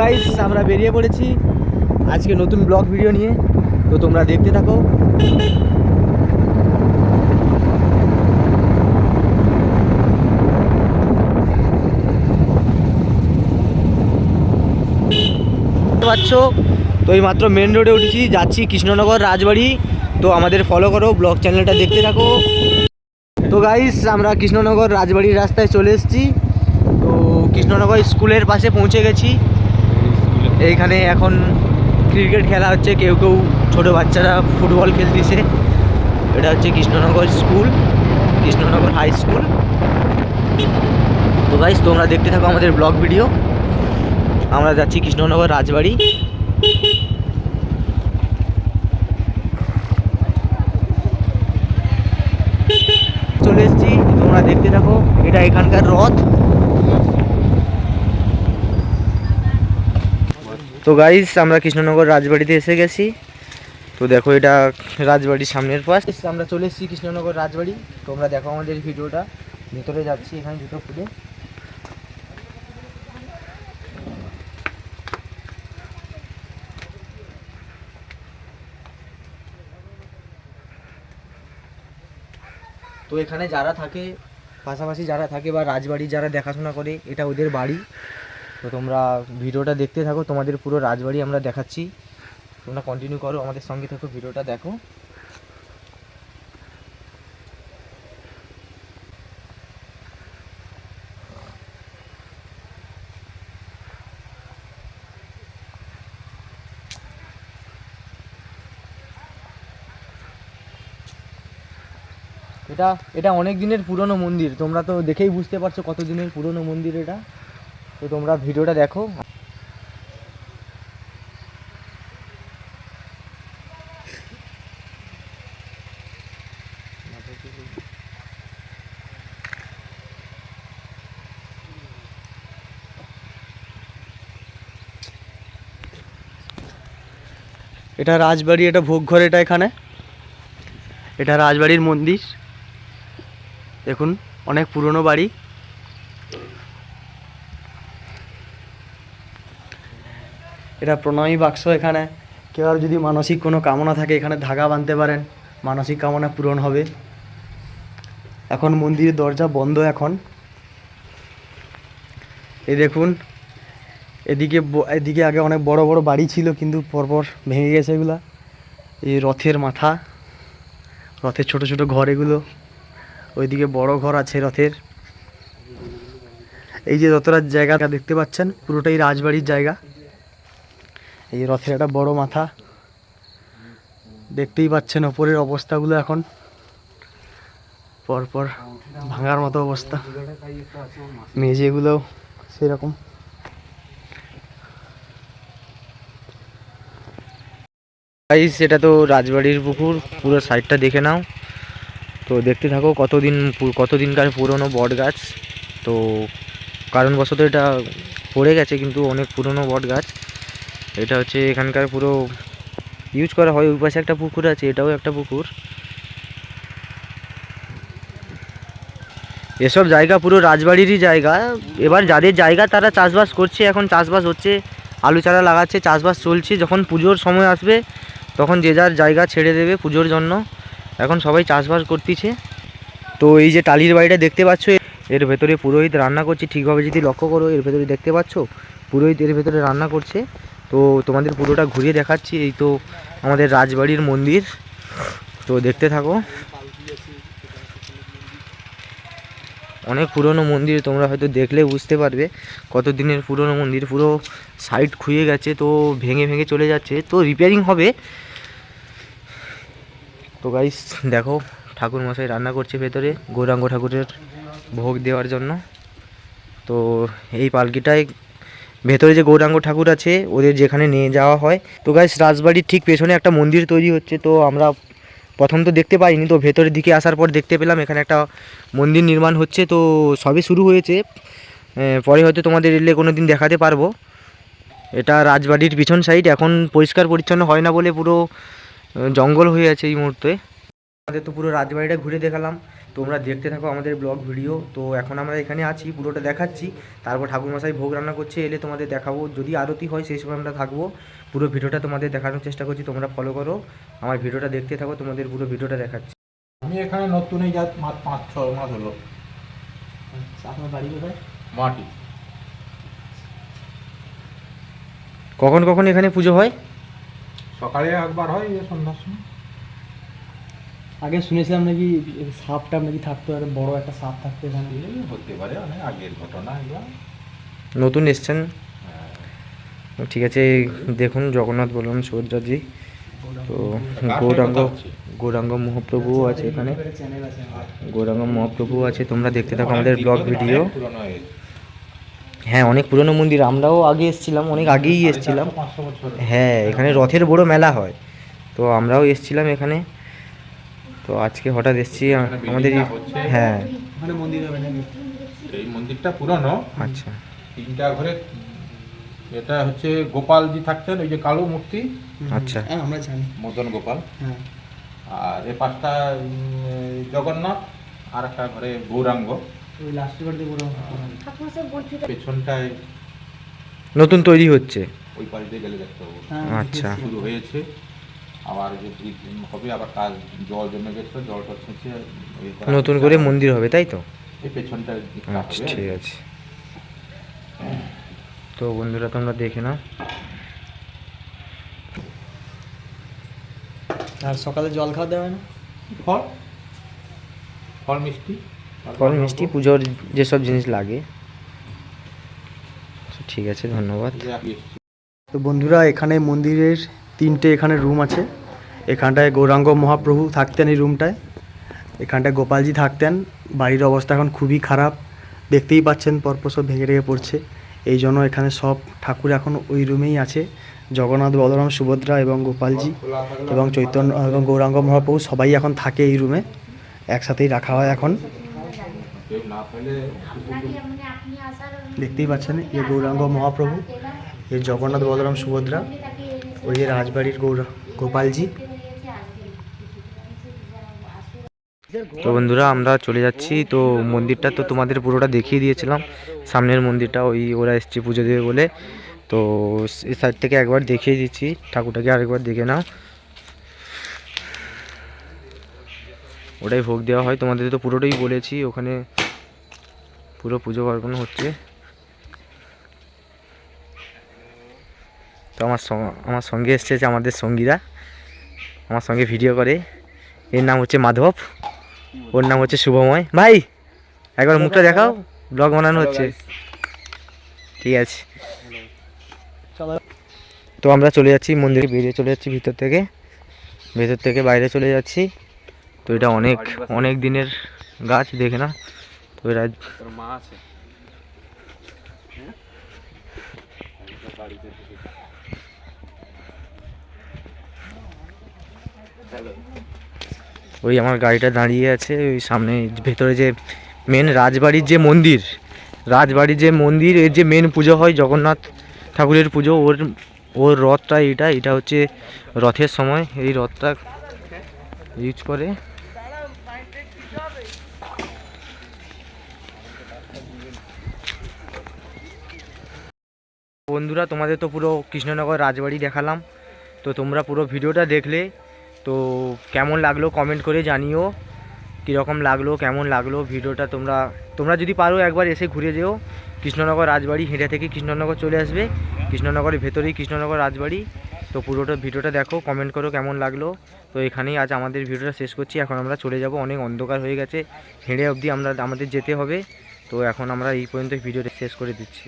Guys আমরা বেরিয়ে পড়েছি আজকে নতুন ব্লগ ভিডিও নিয়ে। তো তোমরা দেখতে থাকো। পাচ্ছ তো এই মাত্র মেন রোডে উঠেছি, যাচ্ছি কৃষ্ণনগর রাজবাড়ি। তো আমাদের ফলো করো, ব্লগ চ্যানেলটা দেখতে থাকো। তো গাইস আমরা কৃষ্ণনগর রাজবাড়ির রাস্তায় চলে এসেছি। তো কৃষ্ণনগর স্কুলের পাশে পৌঁছে গেছি। এইখানে এখন ক্রিকেট খেলা হচ্ছে, কেউ কেউ ছোটো বাচ্চারা ফুটবল খেলতেছে। এটা হচ্ছে Krishnanagar school, Krishnanagar high school. তো গাইস তোমরা দেখতে থাকো আমাদের ব্লগ ভিডিও। আমরা যাচ্ছি কৃষ্ণনগর রাজবাড়ি। চলে এসেছি, তোমরা দেখতে থাকো। এটা এখানকার রথ। তো গাইস আমরা কৃষ্ণনগর রাজবাড়িতে এসে গেছি। তো দেখো এটা রাজবাড়ির সামনের পাশ। আমরা চলে এসেছি কৃষ্ণনগর রাজবাড়ি। তোমরা দেখো আমাদের ভিডিওটা। ভিতরে যাচ্ছি, এখানে জুতো খুলে। তো এখানে যারা থাকে, পাশাপাশি যারা থাকে বা রাজবাড়ি যারা দেখাশোনা করে, এটা ওদের বাড়ি। তো তোমরা ভিডিওটা দেখতে থাকো, তোমাদের পুরো রাজবাড়ি আমরা দেখাচ্ছি। তোমরা কন্টিনিউ করো, আমাদের সঙ্গে থাকো, ভিডিওটা দেখো। এটা এটা অনেক দিনের পুরনো মন্দির, তোমরা তো দেখেই বুঝতে পারছো কত দিনের পুরনো মন্দির এটা। তো তোমরা ভিডিওটা দেখো। এটা রাজবাড়ি, এটা ভোগঘর। এটা এখানে এটা রাজবাড়ির মন্দির। দেখুন অনেক পুরনো বাড়ি। এটা প্রণয়ী বাক্স। এখানে কেউ আর যদি মানসিক কোনো কামনা থাকে এখানে ধাগা বাঁধতে পারেন, মানসিক কামনা পূরণ হবে। এখন মন্দিরের দরজা বন্ধ এখন। এই দেখুন এদিকে এদিকে আগে অনেক বড় বড় বাড়ি ছিল, কিন্তু পরপর ভেঙে গেছে এগুলা। এই রথের মাথা, রথের ছোট ছোট ঘর এগুলো। ওইদিকে বড় ঘর আছে রথের। এই যে যতটা জায়গা দেখতে পাচ্ছেন পুরোটাই রাজবাড়ির জায়গা। এই রথের একটা বড় মাথা দেখতেই পাচ্ছেন। ওপরের অবস্থাগুলো এখন পরপর ভাঙার মতো অবস্থা। মেঝেগুলো সেরকম। গাইস এটা তো রাজবাড়ির পুকুর, পুরো সাইডটা দেখে নাও। তো দেখতে থাকো কতদিনকার পুরনো বট গাছ। তো কারণবশত এটা পড়ে গেছে, কিন্তু অনেক পুরনো বট গাছ। এটা হচ্ছে এখানকার পুরো ইউজ করা হয়। ওই পাশে একটা পুকুর আছে, এটাও একটা পুকুর। এসব জায়গা পুরো রাজবাড়িরই জায়গা। এবার যাদের জায়গা তারা চাষবাস করছে, এখন চাষবাস হচ্ছে, আলু চারা লাগাচ্ছে, চাষবাস চলছে। যখন পুজোর সময় আসবে তখন যে যার জায়গা ছেড়ে দেবে পুজোর জন্য। এখন সবাই চাষবাস করতেছে। তো এই যে টালির বাড়িটা দেখতে পাচ্ছ, এর ভেতরে পুরোহিত রান্না করছে। ঠিকভাবে যদি লক্ষ্য করো, এর ভেতরে দেখতে পাচ্ছ পুরোহিত এর ভেতরে রান্না করছে। তো তোমাদের পুরোটা ঘুরিয়ে দেখাচ্ছি। এই তো আমাদের রাজবাড়ির মন্দির। তো দেখতে থাকো। অনেক পুরনো মন্দির, তোমরা হয়তো দেখলে বুঝতে পারবে কত দিনের পুরনো মন্দির। পুরো সাইড খুঁয়ে গেছে, তো ভেঙে ভেঙে চলে যাচ্ছে, তো রিপেয়ারিং হবে। তো গাইস দেখো ঠাকুর মশাই রান্না করছে ভেতরে গৌরাঙ্গ ঠাকুরের ভোগ দেওয়ার জন্য। তো এই পালকিটায় ভেতরে যে গৌরাঙ্গ ঠাকুর আছে ওদের যেখানে নিয়ে যাওয়া হয়। তো গাইস রাজবাড়ির ঠিক পেছনে একটা মন্দির তৈরি হচ্ছে। তো আমরা প্রথম তো দেখতে পাইনি, তো ভেতরের দিকে আসার পর দেখতে পেলাম এখানে একটা মন্দির নির্মাণ হচ্ছে। তো সবই শুরু হয়েছে, পরে হয়তো তোমাদের এলে কোনো দিন দেখাতে পারবো। এটা রাজবাড়ির পিছন সাইড। এখন পরিষ্কার পরিচ্ছন্ন হয় না বলে পুরো জঙ্গল হয়ে আছে এই মুহূর্তে। আমাদের তো পুরো রাজবাড়িটা ঘুরে দেখালাম। তোমরা দেখতে থাকো আমাদের ব্লগ ভিডিও। তো এখন আমরা এখানে আছি, পুরোটা দেখাচ্ছি। তারপর ঠাকুরমশাই ভোগ রান্না করছে, এলে তোমাদের দেখাবো। যদি আরতি হয় সেই সময় আমরা থাকবো। পুরো ভিডিওটা তোমাদের দেখানোর চেষ্টা করছি, তোমরা ফলো করো, আমার ভিডিওটা দেখতে থাকো, তোমাদের পুরো ভিডিওটা দেখাচ্ছি। আমি এখানে নতুনই যা 5-6 মাস হলো। আপনার বাড়ি কোথায়? মাটি কখন কখন এখানে পুজো হয়? সকালে একবার হয়, সন্ধ্যার সময়। আগে শুনেছিলাম নাকি সাপটা নাকি থাকতো, একটা বড় একটা সাপ থাকতো এখানে। হতে পারে অনেক আগের ঘটনা এগুলো। নতুন এসছেন, ঠিক আছে। দেখুন জগন্নাথ বলরাম সুভদ্রাজি, তো গৌরাঙ্গ মহাপ্রভুও আছে এখানে, চ্যানেল আছে গৌরাঙ্গ মহাপ্রভু আছে। তোমরা দেখতে থাকো আমাদের ব্লগ ভিডিও। হ্যাঁ, অনেক পুরনো মন্দির, আমরাও আগে এসেছিলাম, অনেক আগেই এসেছিলাম। 500 বছর। হ্যাঁ, এখানে রথের বড় মেলা হয়, তো আমরাও এসেছিলাম এখানে। তো আজকে হঠাৎ এসেছি আমাদের। হ্যাঁ, ওখানে মন্দির হবে নাকি? এই মন্দিরটা পুরনো। আচ্ছা, 3টা ঘরে। এটা হচ্ছে গোপালজি থাকতেন, ওই যে কালো মূর্তি, আচ্ছা, হ্যাঁ আমরা জানি। মদন গোপাল। হ্যাঁ আর এই 5টা জগন্নাথ, আর একটা ঘরে গৌরাঙ্গ। ওই লাস্টের বাড়িতে বড় পেছনটায় নতুন তৈরি হচ্ছে। ওই পাশে গেলে দেখতে পাবো। আচ্ছা, শুরু হয়েছে, আবার যে হবে, আবার কাজ জল জমে গেছে, জলটা ছেঁচে নতুন করে মন্দির হবে, তাই তো? এই পেছনটা আচ্ছা, ঠিক আছে। তো বন্ধুরা তোমরা দেখে নাও। আর সকালে জল খাওয়া দেওয়া হয় না? ফল ফল মিষ্টি, ফল মিষ্টি, পুজোর যেসব জিনিস লাগে। ঠিক আছে, ধন্যবাদ। তো বন্ধুরা, এখানে মন্দিরের 3টে এখানে রুম আছে। এখানটায় গৌরাঙ্গ মহাপ্রভু থাকতেন এই রুমটায়, এখানটায় গোপালজি থাকতেন। বাড়ির অবস্থা এখন খুবই খারাপ, দেখতেই পাচ্ছেন পরপর সব ভেঙে ভেঙে পড়ছে। এই জন্য এখানে সব ঠাকুর এখন ওই রুমেই আছে। জগন্নাথ, বলরাম, সুভদ্রা এবং গোপালজি এবং চৈতন্য এবং গৌরাঙ্গ মহাপ্রভু সবাই এখন থাকে এই রুমে, একসাথেই রাখা হয় এখন। দেখতেই পাচ্ছেন এই গৌরাঙ্গ মহাপ্রভু, এই জগন্নাথ, বলরাম, সুভদ্রা, ওই যে রাজবাড়ির গোপালজি। তো বন্ধুরা আমরা চলে যাচ্ছি। তো মন্দিরটা তো তোমাদের পুরোটা দেখিয়ে দিয়েছিলাম, সামনের মন্দিরটা, ওই ওরা এসছে পুজো দেবে বলে। তো এই সাইড থেকে একবার দেখিয়ে দিচ্ছি, ঠাকুরটাকে আরেকবার দেখে নাও। ওটাই ভোগ দেওয়া হয়, তোমাদের তো পুরোটাই বলেছি। ওখানে পুরো পুজো পার্বণ হচ্ছে। তো আমার সঙ্গে এসছে যে আমাদের সঙ্গীরা, আমার সঙ্গে ভিডিও করে। এর নাম হচ্ছে মাধব, ওর নাম হচ্ছে শুভময়। ভাই একবার মুখটা দেখাও, ব্লগ বানানো হচ্ছে। ঠিক আছে, তো আমরা চলে যাচ্ছি মন্দিরে, বেরিয়ে চলে যাচ্ছি ভেতর থেকে বাইরে চলে যাচ্ছি। তো এটা অনেক অনেক দিনের গাছ, দেখে না। তো এটা মা আছে, ওই আমার গাড়িটা দাঁড়িয়ে আছে ওই সামনে। ভেতরে যে মেন রাজবাড়ির যে মন্দির, এর যে মেন পুজো হয় জগন্নাথ ঠাকুরের পুজো, ওর রথটা, এটা হচ্ছে রথের সময় এই রথটা ইউজ করে। বন্ধুরা তোমাদের তো পুরো কৃষ্ণনগর রাজবাড়ি দেখালাম। তো তোমরা পুরো ভিডিওটা দেখলে, তো কেমন লাগলো কমেন্ট করে জানিও, কীরকম লাগলো, কেমন লাগলো ভিডিওটা। তোমরা যদি পারো একবার এসে ঘুরে যেও কৃষ্ণনগর রাজবাড়ি। হেঁটে থেকে কৃষ্ণনগর চলে আসবে, কৃষ্ণনগরের ভেতরেই কৃষ্ণনগর রাজবাড়ি। তো পুরোটা ভিডিওটা দেখো, কমেন্ট করো কেমন লাগলো। তো এখানেই আজ আমাদের ভিডিওটা শেষ করছি। এখন আমরা চলে যাব, অনেক অন্ধকার হয়ে গেছে, হেঁড়ে অবধি আমাদের যেতে হবে। তো এখন আমরা এই পর্যন্ত ভিডিওটা শেষ করে দিচ্ছি।